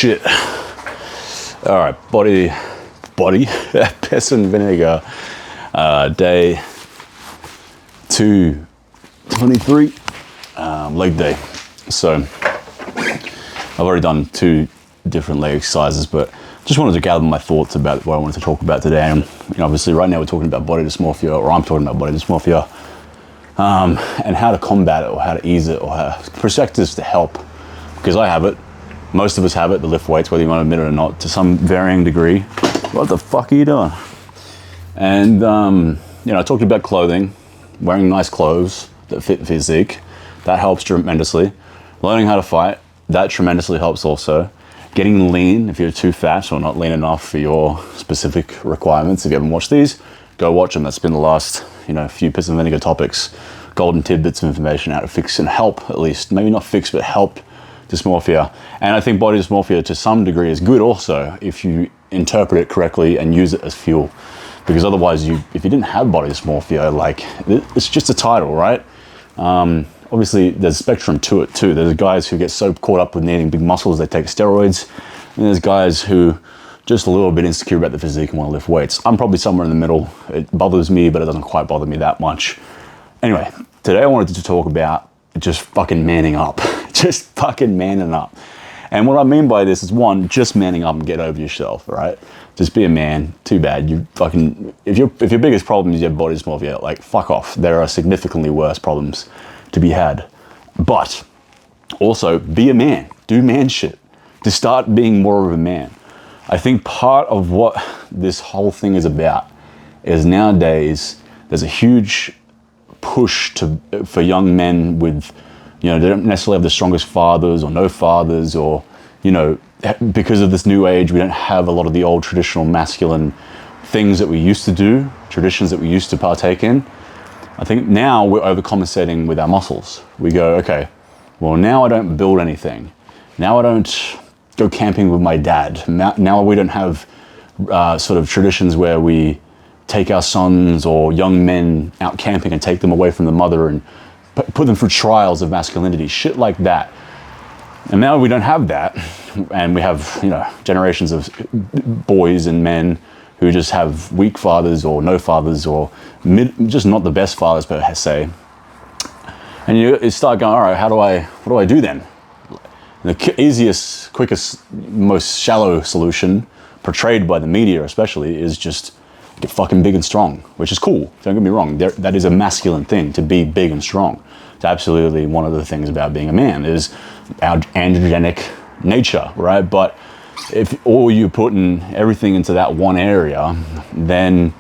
shit. All right, body, piss and vinegar, day 223, leg day. So I've already done 2 different leg exercises, but just wanted to gather my thoughts about what I wanted to talk about today. And obviously right now we're talking about body dysmorphia, or I'm talking about body dysmorphia, and how to combat it, or how to ease it, or perspectives to help, because I have it. Most of us have it, the lift weights, whether you want to admit it or not, to some varying degree. What the fuck are you doing? And, I talked about clothing, wearing nice clothes that fit physique. That helps tremendously. Learning how to fight, that tremendously helps also. Getting lean if you're too fat or not lean enough for your specific requirements. If you haven't watched these, go watch them. That's been the last, few piss and vinegar topics. Golden tidbits of information, how to fix and help, at least. Maybe not fix, but help dysmorphia. And I think body dysmorphia to some degree is good also if you interpret it correctly and use it as fuel. Because otherwise, if you didn't have body dysmorphia, it's just a title, right? Obviously, there's a spectrum to it too. There's guys who get so caught up with needing big muscles, they take steroids. And there's guys who just a little bit insecure about the physique and want to lift weights. I'm probably somewhere in the middle. It bothers me, but it doesn't quite bother me that much. Anyway, today I wanted to talk about just fucking manning up. Just fucking manning up. And what I mean by this is, 1, just manning up and get over yourself, right? Just be a man. Too bad. You fucking, if your biggest problem is you have body dysmorphia, fuck off. There are significantly worse problems to be had. But also be a man. Do man shit. To start being more of a man. I think part of what this whole thing is about is nowadays there's a huge push for young men with, they don't necessarily have the strongest fathers or no fathers, or, because of this new age, we don't have a lot of the old traditional masculine things that we used to do, traditions that we used to partake in. I think now we're overcompensating with our muscles. We go, okay, well, now I don't build anything. Now I don't go camping with my dad. Now we don't have sort of traditions where we take our sons or young men out camping and take them away from the mother and put them through trials of masculinity, shit like that. And now we don't have that. And we have, generations of boys and men who just have weak fathers or no fathers, or just not the best fathers per se. And you start going, all right, what do I do then? The easiest, quickest, most shallow solution, portrayed by the media especially, is just get fucking big and strong, which is cool. Don't get me wrong. That is a masculine thing, to be big and strong. It's absolutely one of the things about being a man is our androgenic nature, right? But if all you're putting everything into that one area, then,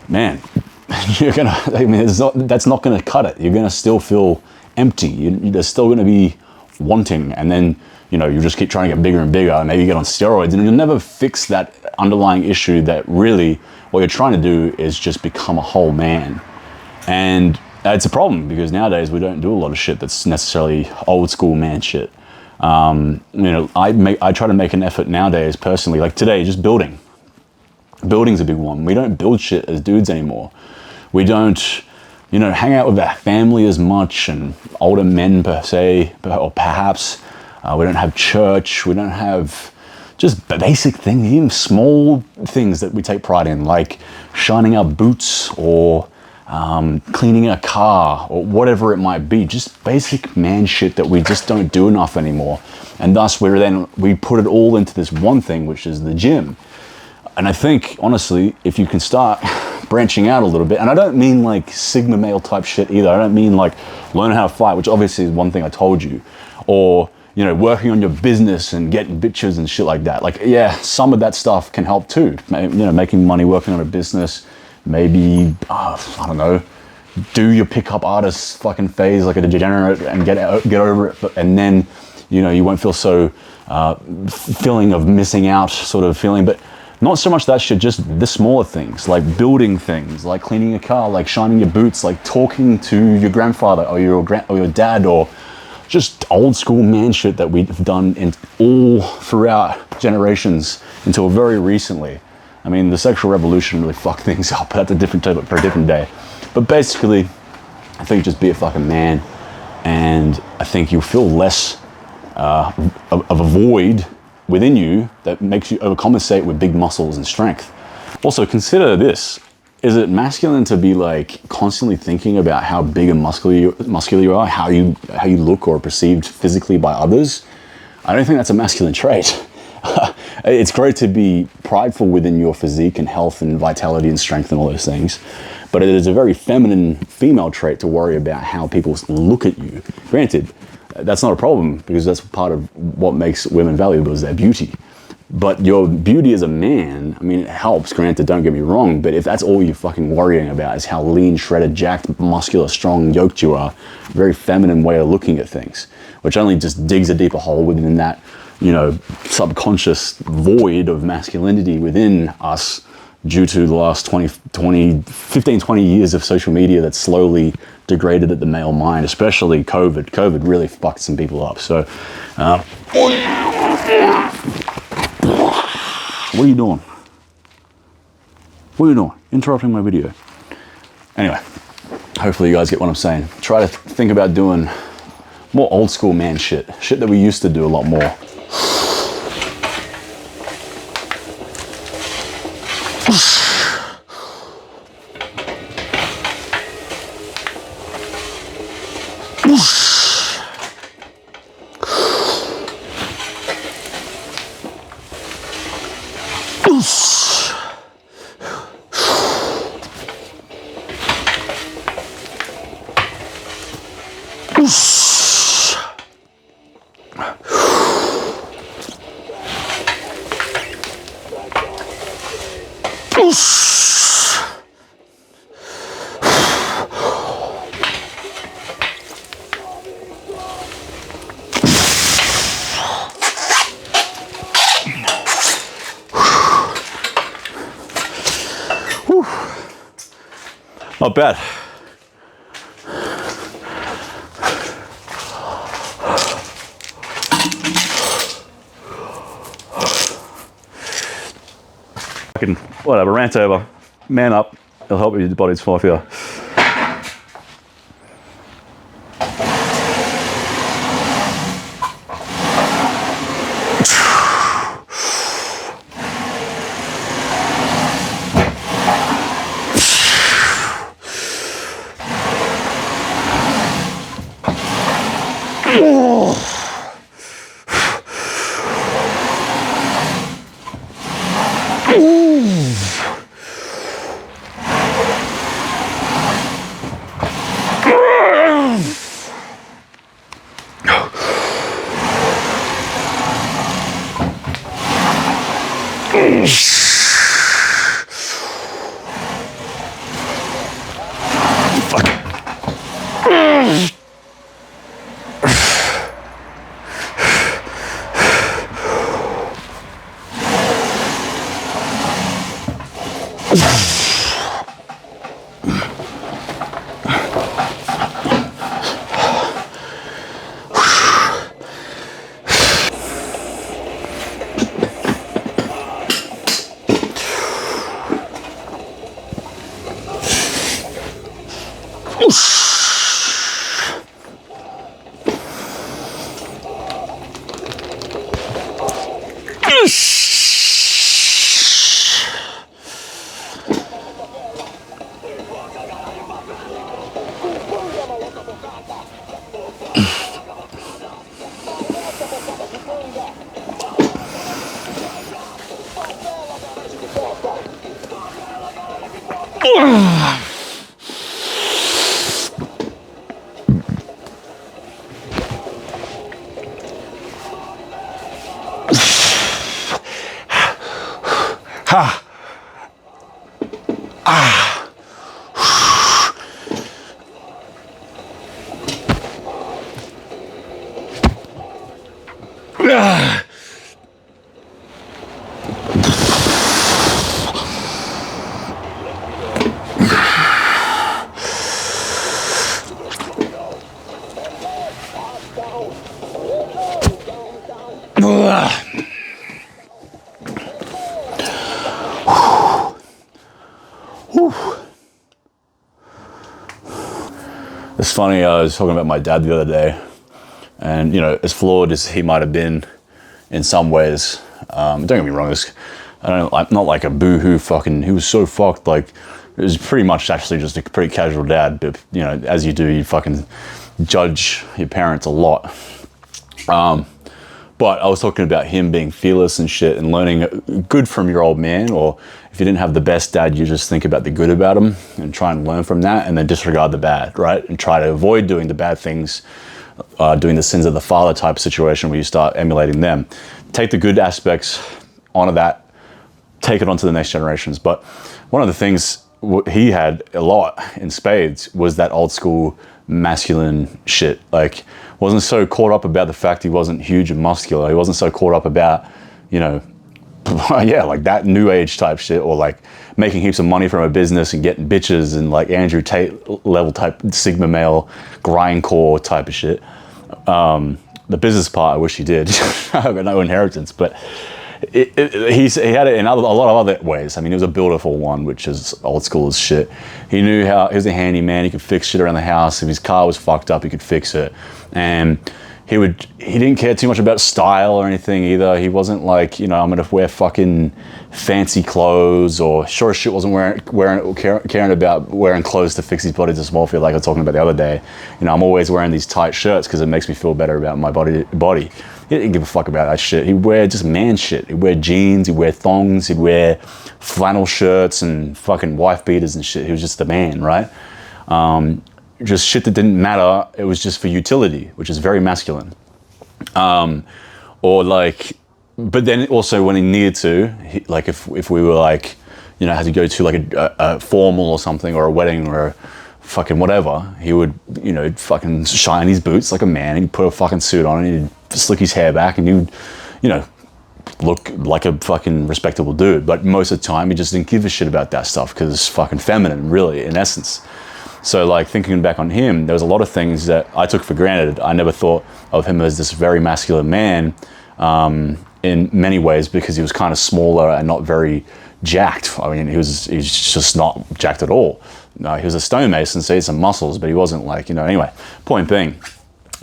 man, that's not gonna cut it. You're gonna still feel empty. There's still gonna be wanting, and then you just keep trying to get bigger and bigger, and maybe you get on steroids, and you'll never fix that underlying issue that really what you're trying to do is just become a whole man. And it's a problem because nowadays we don't do a lot of shit that's necessarily old school man shit. I try to make an effort nowadays personally, like today, just building. Building's a big one. We don't build shit as dudes anymore. We don't hang out with our family as much, and older men per se, or perhaps. We don't have church. We don't have just basic things, even small things that we take pride in, like shining our boots or cleaning a car or whatever it might be. Just basic man shit that we just don't do enough anymore. And thus we put it all into this one thing, which is the gym. And I think, honestly, if you can start branching out a little bit, and I don't mean like Sigma male type shit either. I don't mean like learn how to fight, which obviously is one thing I told you, or working on your business and getting bitches and shit like that. Some of that stuff can help too. Making money, working on a business, maybe, I don't know, do your pickup artist fucking phase like a degenerate and get over it. And then, you won't feel so feeling of missing out sort of feeling. But not so much that shit, just the smaller things, like building things, like cleaning a car, like shining your boots, like talking to your grandfather or your dad, or just old school man shit that we've done all throughout generations until very recently. I mean, the sexual revolution really fucked things up. That's a different topic for a different day. But basically, I think just be a fucking man, and I think you'll feel less of a void within you that makes you overcompensate with big muscles and strength. Also, consider this. Is it masculine to be like constantly thinking about how big and muscular you are, how you look or are perceived physically by others? I don't think that's a masculine trait. It's great to be prideful within your physique and health and vitality and strength and all those things, but it is a very feminine female trait to worry about how people look at you. Granted, that's not a problem because that's part of what makes women valuable is their beauty. But your beauty as a man, I mean, it helps, granted, don't get me wrong, but if that's all you're fucking worrying about is how lean, shredded, jacked, muscular, strong, yoked you are, very feminine way of looking at things, which only just digs a deeper hole within that, you know, subconscious void of masculinity within us due to the last 15, 20 years of social media that's slowly degraded at the male mind, especially COVID. COVID really fucked some people up. So, what are you doing? What are you doing? Interrupting my video. Anyway, hopefully you guys get what I'm saying. Try to think about doing more old school man shit that we used to do a lot more. Not bad. Fucking whatever, rant over. Man up. It'll help with your body's dysmorphia. Ha! Ah! Ah! It's funny, I was talking about my dad the other day, and you know, as flawed as he might have been, in some ways. Don't get me wrong, I'm not like a boo-hoo fucking, he was so fucked, like, it was pretty much actually just a pretty casual dad, but, you know, as you do, you fucking judge your parents a lot. But I was talking about him being fearless and shit and learning good from your old man, or if you didn't have the best dad, you just think about the good about him and try and learn from that and then disregard the bad, right? And try to avoid doing the bad things, doing the sins of the father type situation where you start emulating them. Take the good aspects, honor that, take it on to the next generations. But one of the things he had a lot in spades was that old school masculine shit. Like, wasn't so caught up about the fact he wasn't huge and muscular. He wasn't so caught up about, you know, yeah, like that new age type shit, or like making heaps of money from a business and getting bitches and like Andrew Tate level type Sigma male grindcore type of shit. The business part, I wish he did. I've got no inheritance, but he had it in a lot of other ways. I mean, he was a builder for one, which is old school as shit. He knew how, he was a handyman, he could fix shit around the house. If his car was fucked up, he could fix it. And he didn't care too much about style or anything either. He wasn't like, you know, I'm gonna wear fucking fancy clothes, or sure as shit wasn't caring about wearing clothes to fix his body dysmorphia like I was talking about the other day. You know, I'm always wearing these tight shirts because it makes me feel better about my body. He didn't give a fuck about that shit. He'd wear just man shit. He'd wear jeans, he'd wear thongs, he'd wear flannel shirts and fucking wife beaters and shit. He was just a man, right? Just shit that didn't matter. It was just for utility, which is very masculine. Or like, but then also when he needed to, like if we were like, you know, had to go to like a formal or something, or a wedding or a fucking whatever, he would, you know, fucking shine his boots like a man, and he'd put a fucking suit on and he'd slick his hair back, and he'd, you know, look like a fucking respectable dude. But most of the time he just didn't give a shit about that stuff because it's fucking feminine, really, in essence. So like thinking back on him, there was a lot of things that I took for granted. I never thought of him as this very masculine man in many ways, because he was kind of smaller and not very jacked. I mean, he's just not jacked at all. He was a stonemason, so he had some muscles, but he wasn't like, you know, anyway, point being.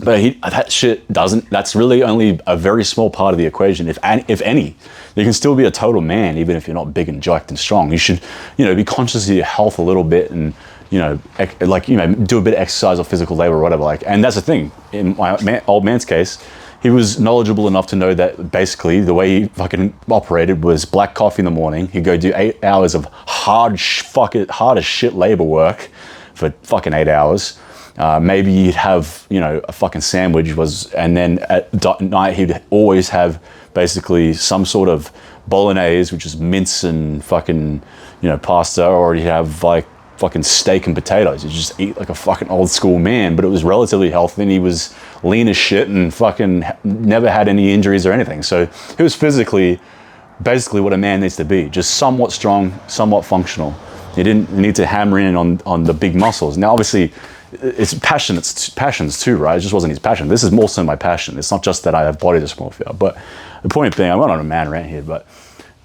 But that shit that's really only a very small part of the equation, if any. You can still be a total man, even if you're not big and jacked and strong. You should, you know, be conscious of your health a little bit, and, you know, like, you know, do a bit of exercise or physical labor or whatever. Like, and that's the thing. In my old man's case, he was knowledgeable enough to know that basically the way he fucking operated was black coffee in the morning. He'd go do 8 hours of hard as shit labor work for fucking 8 hours. Maybe he'd have, you know, a fucking sandwich and then at night he'd always have basically some sort of bolognese, which is mince and fucking, you know, pasta, or he'd have like fucking steak and potatoes. He'd just eat like a fucking old school man, but it was relatively healthy, and he was lean as shit and fucking never had any injuries or anything. So he was physically basically what a man needs to be, just somewhat strong, somewhat functional. He didn't need to hammer in on the big muscles. Now, obviously, it's passions too, right? It just wasn't his passion. This is more so my passion. It's not just that I have body dysmorphia. But the point being, I went on a man rant here, but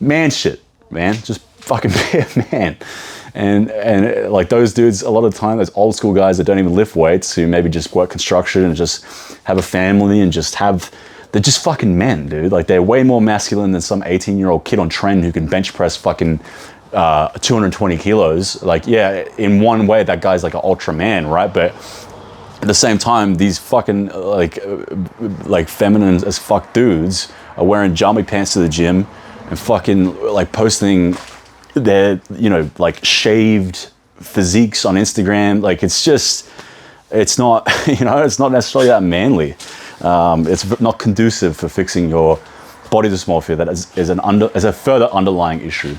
man shit, man. Just fucking be a man. And like those dudes, a lot of the time, those old school guys that don't even lift weights, who maybe just work construction and just have a family and they're just fucking men, dude. Like, they're way more masculine than some 18-year-old kid on trend who can bench press fucking 220 kilos. Like, yeah, in one way, that guy's like an ultra man, right? But at the same time, these fucking like feminine as fuck dudes are wearing jammy pants to the gym and fucking like posting their, you know, like shaved physiques on Instagram. Like, it's not, you know, it's not necessarily that manly. It's not conducive for fixing your body dysmorphia. That is a further underlying issue.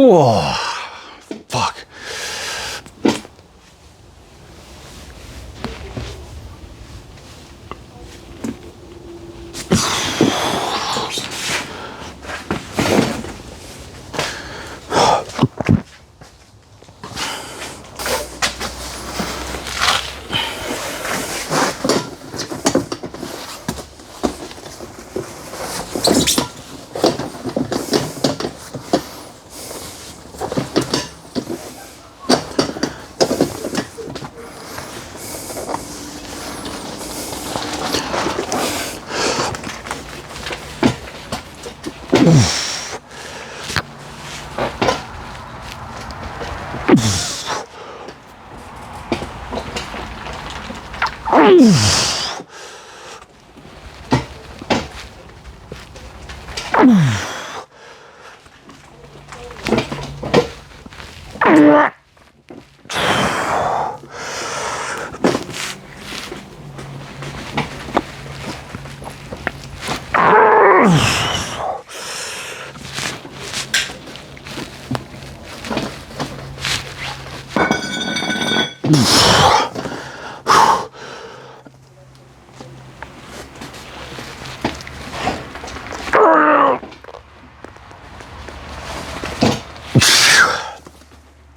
Oh, fuck.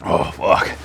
Oh, fuck.